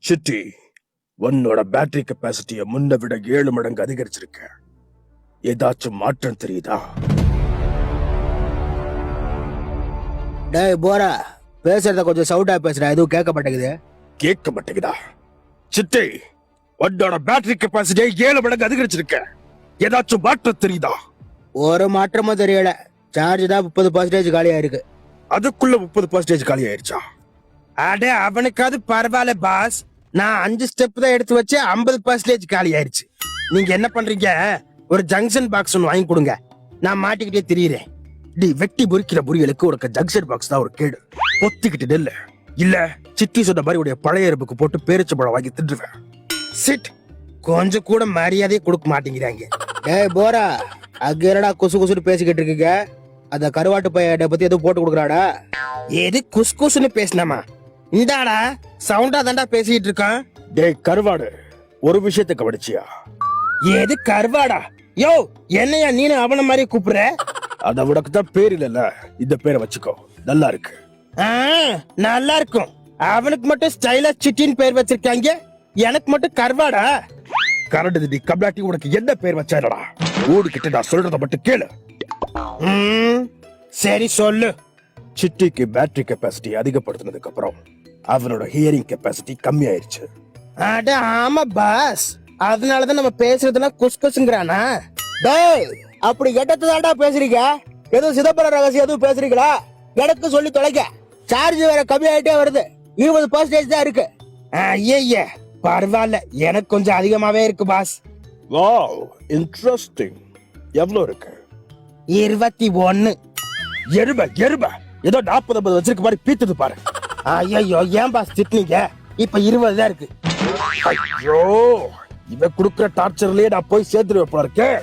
City, உன்னோட battery கெப்பாசிட்டியை முன்ன விட 7 மடங்கு அதிகரிச்சிருக்க. ஏதாச்சும் மாற்றம் தெரியுதா? டேய் போரா, பேசுறத கொஞ்சம் சவுண்டா பேசுற, எதுவும் கேட்க மாட்டேங்குது. கேட்க மாட்டேங்குதா? சிட்டி, உன்னோட பேட்டரி கெப்பாசிட்டியை 7 மடங்கு அதிகரிச்சிருக்க. ஏதாச்சும் மாற்றம் தெரியுதா? ஒரு மாற்றமும் தெரியல. சார்ஜ் தான் 30% காலியா இருக்கு. அதுக்குள்ள 30% காலி ஆயிடுச்சா? அடே, அவனுக்காவது பரவாயில்ல பாஸ். நான் 5 ஸ்டெப் தான் எடுத்து வச்சு 50% காலி ஆயிருச்சு. நீங்க என்ன பண்றீங்க? ஒரு ஜங்ஷன் பாக்ஸ் ஒன்று வாங்கி கொடுங்க, நான் மாட்டிக்கிட்டே திரியிறேன். டி வெட்டி முறிக்கிற புரியலுக்கு உனக்கு ஜங்ஷன் பாக்ஸ் தான் ஒரு கேடு. பொத்திக்கிட்டு நெல்ல, இல்ல சிட்டி சொன்ன மாதிரி உடைய பழைய எறும்புக்கு போட்டு பேரிச்ச பழம் வாங்கி தின்றுவேன். சிட், கொஞ்சம் கூட மரியாதையே கொடுக்க மாட்டேங்கிறாங்க. டேய் போரா, அங்க என்னடா குசு குசுன்னு பேசிக்கிட்டு இருக்கீங்க? அந்த கருவாட்டு பையனை பத்தி எதுவும் போட்டு கொடுக்குறாடா? எது குசு குசுன்னு பேசினாமா? இந்தாடா சவுண்டா தாண்டா பேசிட்டு இருக்கான். டேய் கருவாடு, ஒரு விஷயத்தை கவனிச்சியா? எது கருவாடா? யோ, என்னையா நீனு அவன மாதிரி கூப்பிடுற? அத உனக்கு தான் பேர் இல்லல்ல, இந்த பேரை வச்சுக்கோ, நல்லா இருக்கு. நல்லா இருக்கும். அவனுக்கு மட்டும் ஸ்டைலா சிட்டின்னு பேர் வச்சிருக்காங்க, எனக்கு மட்டும் கருவாடா. கரண்டு தி கம்லாட்டி, உனக்கு என்ன பேர் வச்சாடா? ஓடிக்கிட்டு நான் சொல்றத மட்டும் கேளு. சரி சொல்லு. சிட்டிக்கு பேட்டரி கெப்பாசிட்டி அதிகப்படுத்தினதுக்கு அப்புறம் அவனோட ஹியரிங் கெப்பாசிட்டி கம்மி ஆயிருச்சு. அட ஆமா பாஸ், அதனாலதான் நம்ம பேசுறதுலாம் குஸ்குஸ்ங்கறானா? டேய், அப்படி எட்டத்தாண்டா பேசுறீங்க? ஏதோ சிதம்பரம் ரகசியம் எதுவும் பேசுறீங்களா? எனக்கு சொல்லி தொலைக்க. சார்ஜ் வேற கம்மி ஆயிட்டே வருது, 20% தான் இருக்கு. ஐய, பரவாயில்ல, எனக்கு கொஞ்சம் அதிகமாவே இருக்கு பாஸ். Wow, interesting. எவ்வளவு இருக்கு? 21. எருமை எருமை, ஏதோ 40-50 வச்சிருக்க மாதிரி பீத்துது பாரு. ஐயோ, ஏன் பாஸ் திட்டுனீங்க? இப்ப 20 தான் இருக்கு. ஐயோ, இவன் குடுக்கிற டார்ச்சர்லயே நான் போய் சேர்த்துருவேன் போல இருக்கேன்.